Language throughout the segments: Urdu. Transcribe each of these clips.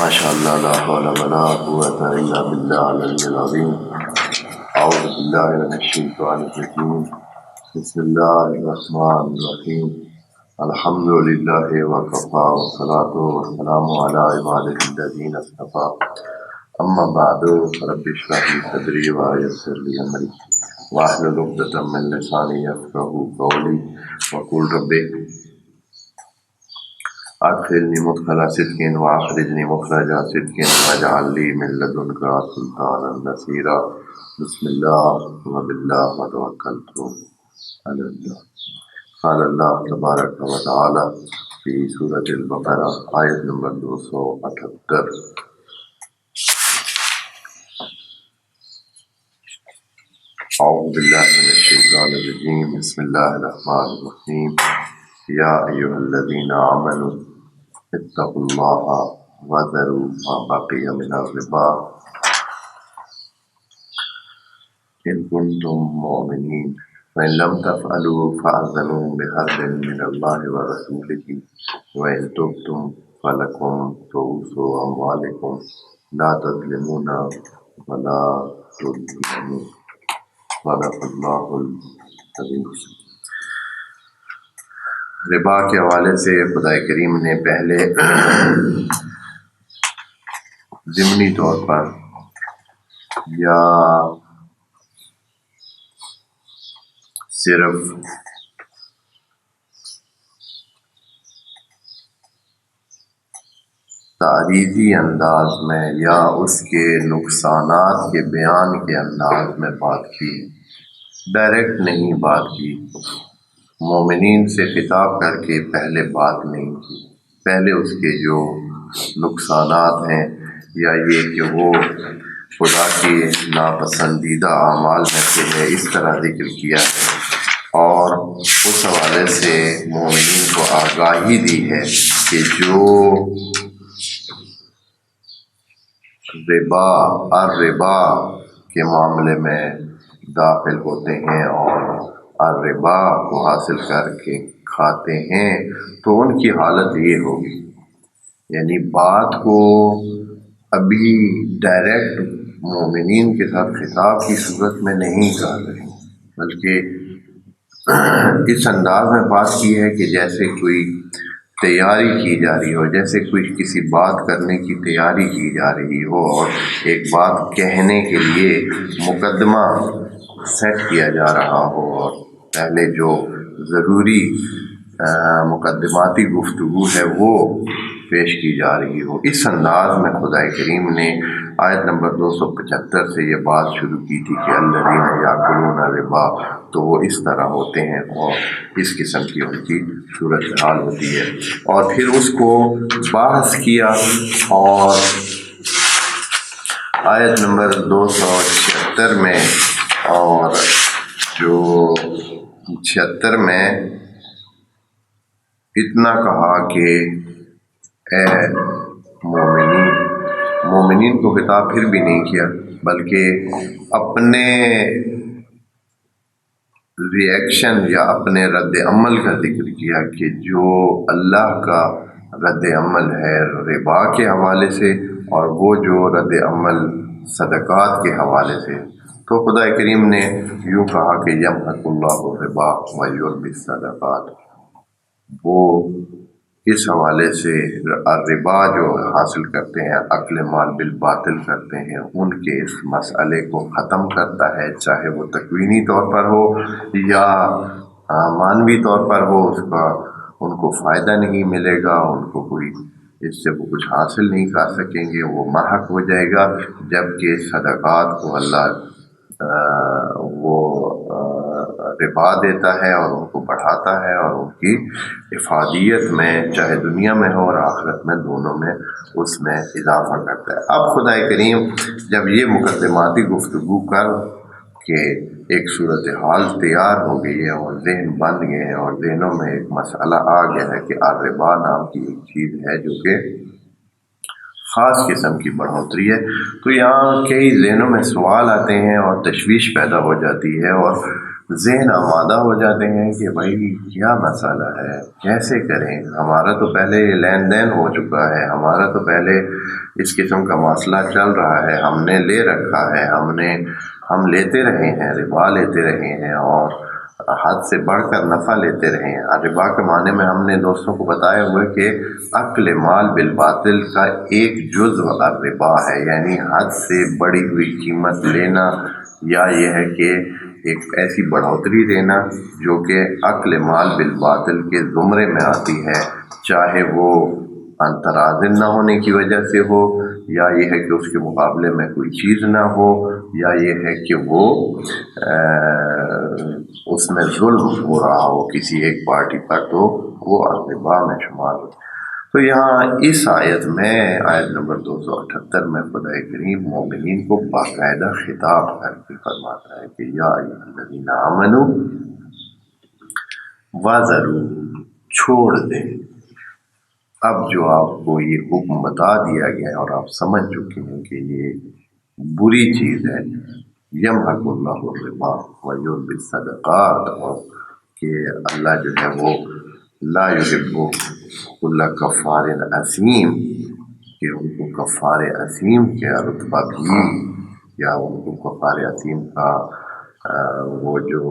ماشاء اللہ لا حول ولا قوة الا باللہ العلی العظیم. اعوذ باللہ من الشیطان الرجیم. بسم اللہ الرحمن الرحیم. الحمد للہ وکفی والصلاة والسلام علی عبادہ الذین اصطفی. اما بعد رب اشرح لی صدری ویسر لی امری واحلل عقدۃ من لسانی یفقہوا قولی وقل رب ادخلنی مدخل صدق واخرجنی مخرج صدق واجعل لی من لدنک سلطانا نصیرا. بسم اللہ وباللہ وتوکلت علی اللہ. قال اللہ تبارک و تعالی فی سورۃ البقرہ آیت نمبر 278. اعوذ باللہ من الشیطان الرجیم. بسم اللہ الرحمن الرحیم. یا ایھا الذین آمنوا اتقوا اللہ وذروا ما بقی من الربا ان کنتم مؤمنین فإن لم تفعلوا فأذنوا بحرب من اللہ ورسولہ وإن تبتم فلکم رؤوس أموالکم لا تظلمون ولا تظلمون. صدق اللہ العظیم. ربا کے حوالے سے خدا کریم نے پہلے ضمنی طور پر یا صرف تعریفی انداز میں یا اس کے نقصانات کے بیان کے انداز میں بات کی، ڈائریکٹ نہیں بات کی. مومنین سے خطاب کر کے پہلے بات نہیں کی. پہلے اس کے جو نقصانات ہیں یا یہ کہ وہ خدا کے ناپسندیدہ اعمال میں سے ہے، اس طرح ذکر کیا ہے، اور اس حوالے سے مومنین کو آگاہی دی ہے کہ جو الربا کے معاملے میں داخل ہوتے ہیں اور الربا کو حاصل کر کے کھاتے ہیں تو ان کی حالت یہ ہوگی. یعنی بات کو ابھی ڈائریکٹ مومنین کے ساتھ خطاب کی صورت میں نہیں کر رہے، بلکہ اس انداز میں بات کی ہے کہ جیسے کوئی تیاری کی جا رہی ہو، جیسے کوئی کسی بات کرنے کی تیاری کی جا رہی ہو اور ایک بات کہنے کے لیے مقدمہ سیٹ کیا جا رہا ہو اور پہلے جو ضروری مقدماتی گفتگو ہے وہ پیش کی جا رہی ہو. اس انداز میں خدا کریم نے آیت نمبر 275 سے یہ بات شروع کی تھی کہ الذین یاکلون الربا، تو وہ اس طرح ہوتے ہیں اور اس قسم کی ان کی صورتحال ہوتی ہے. اور پھر اس کو بحث کیا اور آیت نمبر 276 میں اور جو 76 میں اتنا کہا کہ اے مومنین کو خطاب پھر بھی نہیں کیا، بلکہ اپنے ری ایکشن یا اپنے رد عمل کا ذکر کیا کہ جو اللہ کا رد عمل ہے ربا کے حوالے سے اور وہ جو رد عمل صدقات کے حوالے سے. تو خدا کریم نے یوں کہا کہ یمحق اللہ الربا ویربی الصدقات. وہ اس حوالے سے الربا جو حاصل کرتے ہیں، اکل مال بالباطل کرتے ہیں، ان کے اس مسئلے کو ختم کرتا ہے، چاہے وہ تکوینی طور پر ہو یا مانوی طور پر ہو. اس کا ان کو فائدہ نہیں ملے گا، ان کو کوئی اس سے وہ کچھ حاصل نہیں کر سکیں گے، وہ محق ہو جائے گا. جبکہ صدقات کو اللہ وہ ربا دیتا ہے اور ان کو بڑھاتا ہے اور ان کی افادیت میں چاہے دنیا میں ہو اور آخرت میں دونوں میں اس میں اضافہ کرتا ہے. اب خدا کریم جب یہ مقدماتی گفتگو کر کہ ایک صورتحال تیار ہو گئی ہے اور ذہن بن گئے ہیں اور ذہنوں میں ایک مسئلہ آ گیا ہے کہ الربا نام کی ایک چیز ہے جو کہ خاص قسم کی بڑھوتری ہے، تو یہاں کئی ذہنوں میں سوال آتے ہیں اور تشویش پیدا ہو جاتی ہے اور ذہن آمادہ ہو جاتے ہیں کہ بھائی کیا مسئلہ ہے، کیسے کریں، ہمارا تو پہلے لین دین ہو چکا ہے، ہمارا تو پہلے اس قسم کا مسئلہ چل رہا ہے، ہم نے لے رکھا ہے، ہم لیتے رہے ہیں، ربا لیتے رہے ہیں اور حد سے بڑھ کر نفع لیتے رہے ہیں۔ ربا کے معنی میں ہم نے دوستوں کو بتایا ہوا کہ اکل مال بالباطل کا ایک جزو الربا ہے، یعنی حد سے بڑی ہوئی قیمت لینا، یا یہ ہے کہ ایک ایسی بڑھوتری دینا جو کہ اکل مال بالباطل کے زمرے میں آتی ہے، چاہے وہ انترازن نہ ہونے کی وجہ سے ہو، یا یہ ہے کہ اس کے مقابلے میں کوئی چیز نہ ہو، یا یہ ہے کہ وہ اس میں ظلم ہو رہا ہو کسی ایک پارٹی پر، تو وہ ربا میں شمار ہو۔ تو یہاں اس آیت میں، آیت نمبر 278 میں، خدا کریم مومنین کو باقاعدہ خطاب کر کے فرماتا ہے کہ یا ایھا الذین آمنوا وذروا، چھوڑ دیں۔ اب جو آپ کو یہ حکم بتا دیا گیا ہے اور آپ سمجھ چکے ہیں کہ یہ بری چیز ہے، یمحق اللہ الربا ویربی الصدقات، اور کہ اللہ جو ہے وہ لا یحب کل کفار اثیم، کہ ان کو کفار اثیم کا رتبہ بھی، یا ان کو کفار اثیم کا وہ جو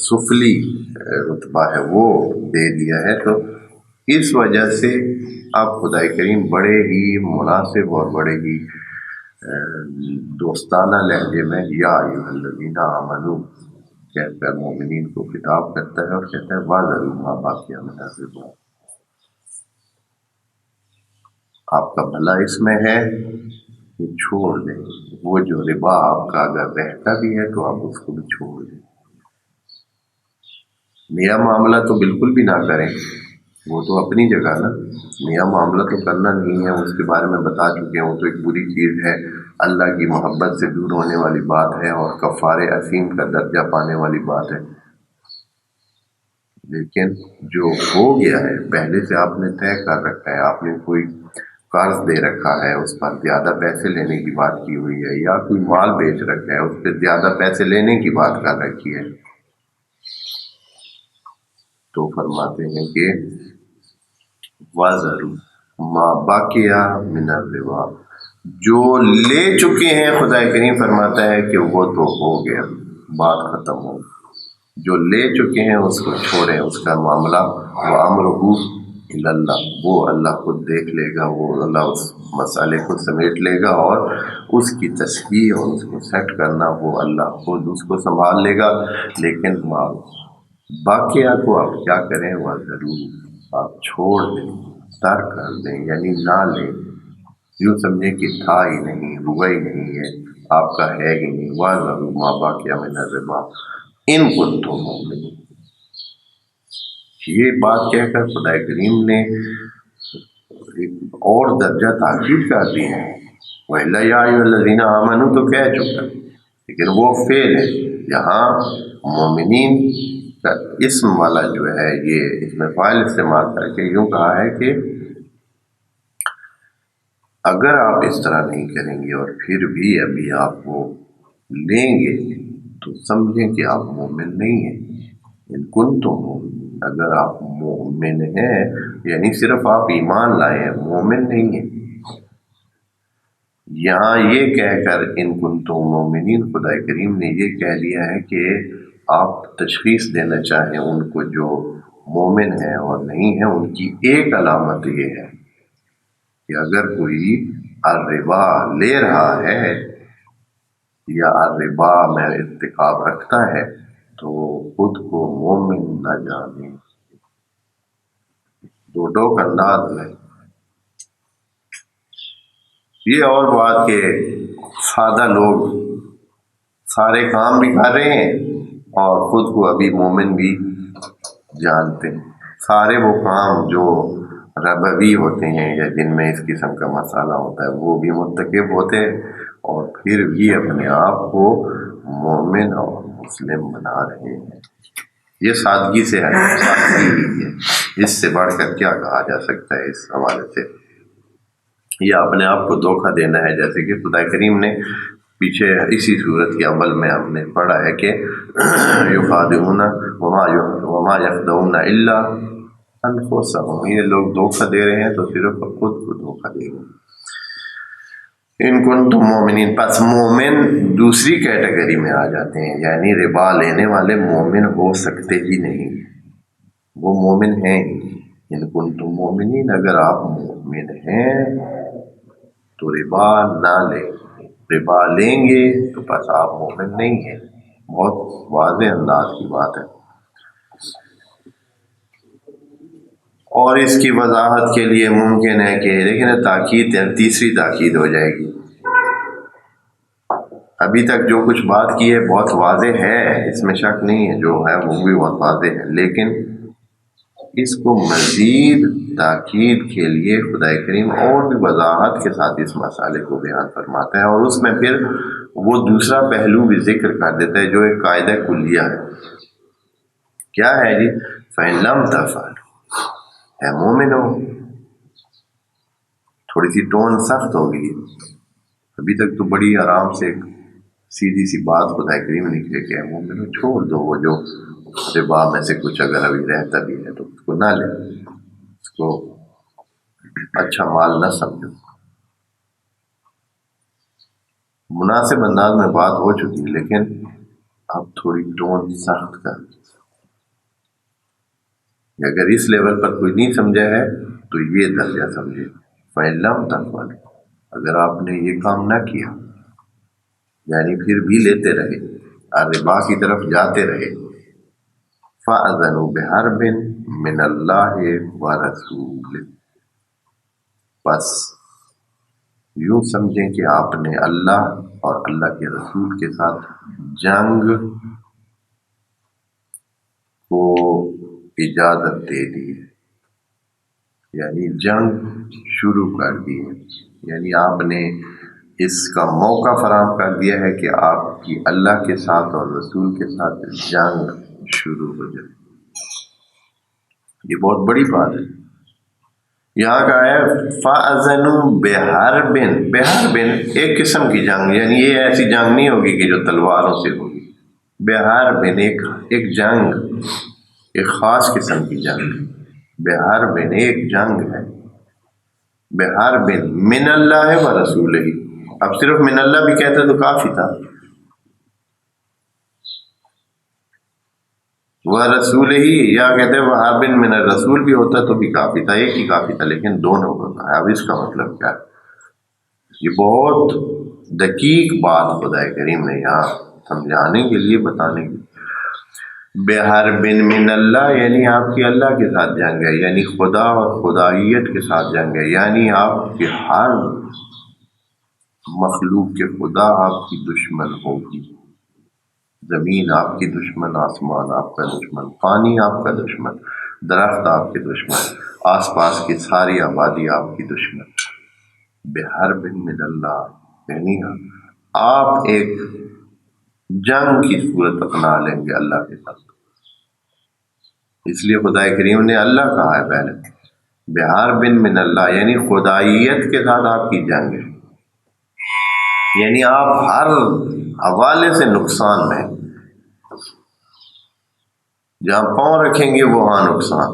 سفلی رتبہ ہے وہ دے دیا ہے۔ تو اس وجہ سے اب خدا کریم بڑے ہی مناسب اور بڑے ہی دوستانہ لہجے میں یا ایھا الذین آمنوا کہہ کر مومنین کو خطاب کرتا ہے اور کہتا ہے وذروا ما بقی من الربا، آپ کا بھلا اس میں ہے کہ چھوڑ دیں، وہ جو ربا آپ کا اگر رہتا بھی ہے تو آپ اس کو بھی چھوڑ دیں۔ نیا معاملہ تو بالکل بھی نہ کریں، وہ تو اپنی جگہ نا، نیا معاملہ تو کرنا نہیں ہے، اس کے بارے میں بتا چکے ہیں، وہ تو ایک بری چیز ہے، اللہ کی محبت سے دور ہونے والی بات ہے اور کفار اثیم کا درجہ پانے والی بات ہے۔ لیکن جو ہو گیا ہے، پہلے سے آپ نے طے کر رکھا ہے، آپ نے کوئی قرض دے رکھا ہے، اس پر زیادہ پیسے لینے کی بات کی ہوئی ہے، یا کوئی مال بیچ رکھا ہے، اس پہ زیادہ پیسے لینے کی بات کر رکھی ہے، تو فرماتے ہیں کہ وَذَرُوا مَا بَقِیَ مِنَ الرِّبَا، جو لے چکے ہیں، خدا کریم فرماتا ہے کہ وہ تو ہو گیا، بات ختم ہو گئی، جو لے چکے ہیں اس کو چھوڑیں، اس کا معاملہ وَأَمْرُهُ إِلَى اللَّهِ، وہ اللہ خود دیکھ لے گا، وہ اللہ اس مسئلے کو سمیٹ لے گا، اور اس کی تصحیح اور اس کو سیٹ کرنا وہ اللہ خود اس کو سنبھال لے گا۔ لیکن باقیہ کو آپ کیا کریں، وَذَرُوا، آپ چھوڑ دیں، ترک کر دیں، یعنی نہ لیں، یوں سمجھیں کہ تھا ہی نہیں، ہوا ہی نہیں ہے، آپ کا ہے ہی نہیں۔ وَذَرُوا مَا بَقِیَ مِنَ الرِّبَا إِن كُنتُم مُؤْمِنِينَ، یہ بات کہہ کر خدا کریم نے ایک اور درجہ تاکید کر دی ہے، وَإِلَّا يَا أَيُّهَا الَّذِينَ آمَنُوا تو کہہ چکا، لیکن وہ فعل ہے، یہاں مومنین کا اسم والا جو ہے یہ اس میں فاعل استعمال کر کے یوں کہا ہے کہ اگر آپ اس طرح نہیں کریں گے اور پھر بھی ابھی آپ وہ لیں گے تو سمجھیں کہ آپ مومن نہیں ہیں۔ ان کنتم مومنین، اگر آپ مومن ہیں یعنی صرف آپ ایمان لائے ہیں، مومن نہیں ہیں۔ یہاں یہ کہہ کر ان کنتم مومنین، خدا کریم نے یہ کہہ دیا ہے کہ آپ تشخیص دینا چاہیں ان کو جو مومن ہیں اور نہیں ہیں، ان کی ایک علامت یہ ہے کہ اگر کوئی الربا لے رہا ہے یا الربا میں ارتکاب رکھتا ہے تو خود کو مومن نہ جانے، دو ٹوک انداز میں۔ یہ اور بات کہ سادہ لوگ سارے کام بھی کر رہے ہیں اور خود کو ابھی مومن بھی جانتے ہیں، سارے وہ کام جو ربوی ہوتے ہیں یا جن میں اس قسم کا مسئلہ ہوتا ہے وہ بھی مرتکب ہوتے ہیں، اور پھر بھی اپنے آپ کو مومن اور مسلم بنا رہے ہیں۔ یہ سادگی سے ہے، سادگی ہی ہے، اس سے بڑھ کر کیا کہا جا سکتا ہے اس حوالے سے۔ یہ اپنے آپ کو دھوکہ دینا ہے، جیسے کہ خدا کریم نے پیچھے اسی صورت کے عمل میں ہم نے پڑھا ہے کہ یخادعون وما یخدعون الا انفسهم، یہ لوگ دھوکہ دے رہے ہیں تو صرف خود کو دھوکہ دے رہے ہیں۔ ان کنتم مومنین، پس مومن دوسری کیٹیگری میں آ جاتے ہیں، یعنی ربا لینے والے مومن ہو سکتے ہی نہیں، وہ مومن ہیں ہی۔ ان کنتم مومنین، اگر آپ مومن ہیں تو ربا نہ لیں، ربا لیں گے تو بس آپ مومن نہیں ہیں۔ بہت واضح انداز کی بات ہے۔ اور اس کی وضاحت کے لیے ممکن ہے کہ لیکن تاکید تیسری تاکید ہو جائے گی۔ ابھی تک جو کچھ بات کی ہے بہت واضح ہے، اس میں شک نہیں ہے، جو ہے وہ بھی بہت واضح ہے، لیکن اس کو مزید تاکید کے لیے خدا کریم اور بھی وضاحت کے ساتھ اس مسئلے کو بیان فرماتا ہے، اور اس میں پھر وہ دوسرا پہلو بھی ذکر کر دیتا ہے جو ایک قاعدہ کلیہ ہے۔ کیا ہے جی؟ فَإِن لَمْ تَفْعَلُوا، ہے مومن ہو۔ تھوڑی سی ٹون سخت ہوگی، ابھی تک تو بڑی آرام سے سیدھی سی بات خدا کریم نے کہی کہ مومن ہو، چھوڑ دو وہ جو ربا میں سے کچھ اگر ابھی رہتا بھی ہے تو اس کو نہ لے، اس کو اچھا مال نہ سمجھو۔ مناسب انداز میں بات ہو چکی، لیکن اب تھوڑی ٹون سخت کر دی۔ اگر اس لیول پر کوئی نہیں سمجھا ہے تو یہ درجہ سمجھے، فَإِن لَمْ تَفْعَلُوا، اگر آپ نے یہ کام نہ کیا، یعنی پھر بھی لیتے رہے اور ربا کی طرف جاتے رہے، فَأَذَنُوا بِحَرْبٍ مِّنَ اللَّهِ وَرَسُولِهِ، بس یوں سمجھیں کہ آپ نے اللہ اور اللہ کے رسول کے ساتھ جنگ کو اجازت دے دی ہے، یعنی جنگ شروع کر دی ہے، یعنی آپ نے اس کا موقع فراہم کر دیا ہے کہ آپ کی اللہ کے ساتھ اور رسول کے ساتھ جنگ شروع ہو جائے۔ یہ بہت بڑی بات ہے۔ یہاں کا ہے فَأَذَنُوا بِحَرْبٍ، بِحَرْبٍ ایک قسم کی جنگ، یعنی یہ ایسی جنگ نہیں ہوگی کہ جو تلواروں سے ہوگی، بِحَرْبٍ ایک جنگ، ایک خاص قسم کی جنگ، بِحَرْبٍ ایک جنگ ہے، بِحَرْبٍ مِّنَ اللَّهِ وَرَسُولِهِ، اب صرف من اللہ بھی کہتے تو کافی تھا، وَرَسُولِهِ یا کہتے وَحَرْبٍ مِّنَ الرَّسُول بھی ہوتا تو بھی کافی تھا، ایک ہی کافی تھا، لیکن دونوں ہوتا ہے۔ اب اس کا مطلب کیا ہے؟ یہ بہت دقیق بات خدا کریم نے یہاں سمجھانے کے لیے بتانے کے لیے، بِحَرْبٍ مِّنَ اللہ یعنی آپ کی اللہ کے ساتھ جنگ ہے، یعنی خدا اور خدائیت کے ساتھ جنگ ہے، یعنی آپ کے ہر مخلوق کے خدا آپ کی دشمن ہوگی، زمین آپ کی دشمن، آسمان آپ کا دشمن، پانی آپ کا دشمن، درخت آپ کے دشمن، آس پاس کی ساری آبادی آپ کی دشمن۔ بِحَرْبٍ مِّنَ اللہ یعنی آپ ایک جنگ کی صورت اپنا لیں گے اللہ کے ساتھ، اس لیے خدا کریم نے اللہ کہا ہے پہلے، بِحَرْبٍ مِّنَ اللہ یعنی خدائیت کے ساتھ آپ کی جنگ ہے، یعنی آپ ہر حوالے سے نقصان میں، جہاں پاؤں رکھیں گے وہاں نقصان،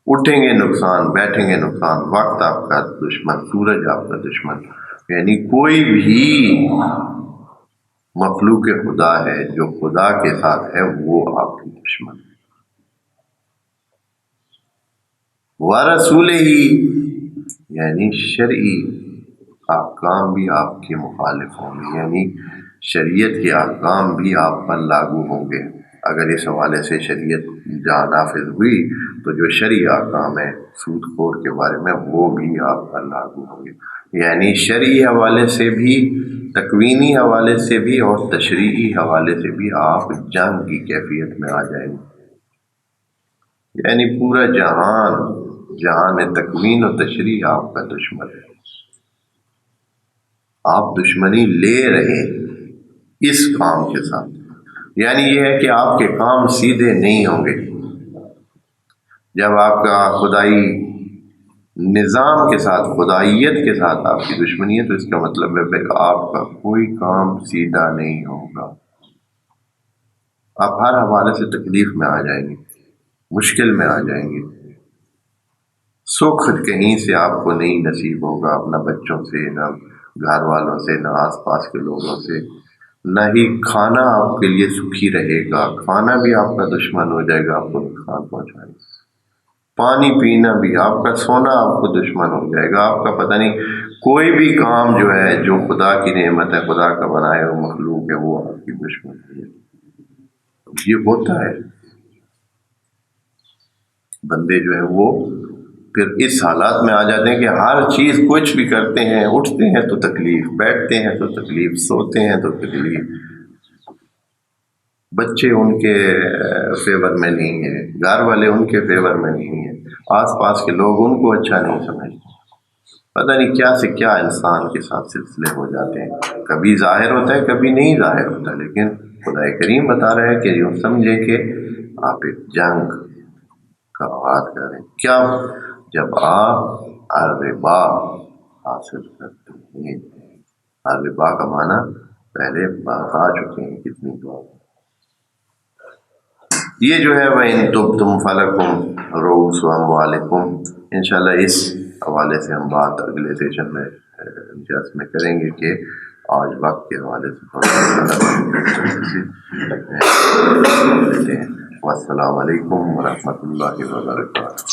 اٹھیں گے نقصان، بیٹھیں گے نقصان، وقت آپ کا دشمن، سورج آپ کا دشمن، یعنی کوئی بھی مخلوق خدا ہے جو خدا کے ساتھ ہے وہ آپ کی دشمن۔ وَرَسُولِهِ یعنی شرعی احکام بھی آپ کے مخالف ہوں گے، یعنی شریعت کے احکام بھی آپ پر لاگو ہوں گے۔ اگر اس حوالے سے شریعت جہاں نافذ ہوئی تو جو شرعی احکام ہے سود خور کے بارے میں وہ بھی آپ پر لاگو ہوں گے، یعنی شرعی حوالے سے بھی، تکوینی حوالے سے بھی اور تشریعی حوالے سے بھی آپ جنگ کی کیفیت میں آ جائیں گے، یعنی پورا جہان تکوین و تشریع آپ کا دشمن ہے، آپ دشمنی لے رہے اس کام کے ساتھ، یعنی یہ ہے کہ آپ کے کام سیدھے نہیں ہوں گے۔ جب آپ کا خدائی نظام کے ساتھ، خدائیت کے ساتھ آپ کی دشمنی ہے، تو اس کا مطلب ہے کہ آپ کا کوئی کام سیدھا نہیں ہوگا، آپ ہر حوالے سے تکلیف میں آ جائیں گے، مشکل میں آ جائیں گے، سکھ کہیں سے آپ کو نہیں نصیب ہوگا، نہ بچوں سے، نہ گھر والوں سے، نہ آس پاس کے لوگوں سے، نہ ہی کھانا آپ کے لیے سکھی رہے گا، کھانا بھی آپ کا دشمن ہو جائے گا، آپ کو نقصان پہنچائے گا، پانی پینا بھی، آپ کا سونا آپ کو دشمن ہو جائے گا، آپ کا پتہ نہیں کوئی بھی کام جو ہے، جو خدا کی نعمت ہے، خدا کا بنائے ہوئے مخلوق ہے، وہ آپ کی دشمن ہے۔ یہ ہوتا ہے، بندے جو ہے وہ پھر اس حالات میں آ جاتے ہیں کہ ہر چیز کچھ بھی کرتے ہیں، اٹھتے ہیں تو تکلیف، بیٹھتے ہیں تو تکلیف، سوتے ہیں تو تکلیف، بچے ان کے فیور میں نہیں ہیں، گھر والے ان کے فیور میں نہیں ہیں، آس پاس کے لوگ ان کو اچھا نہیں سمجھتے، پتہ نہیں کیا سے کیا انسان کے ساتھ سلسلے ہو جاتے ہیں، کبھی ظاہر ہوتا ہے، کبھی نہیں ظاہر ہوتا، لیکن خدا کریم بتا رہا ہے کہ یوں سمجھے کہ آپ ایک جنگ کا آغاز کریں، کیا؟ جب آپ الربا حاصل کرتے ہیں، الربا کا معنی پہلے بتا چکے ہیں کتنی بار، یہ جو ہے وَإِن تُبْتُمْ فَلَكُمْ رُءُوسُ أَمْوَالِكُمْ، انشاءاللہ اس حوالے سے ہم بات اگلے سیشن میں امتیاز میں کریں گے کہ آج وقت کے حوالے سے تھوڑا سا۔ والسلام علیکم ورحمۃ اللہ وبرکاتہ۔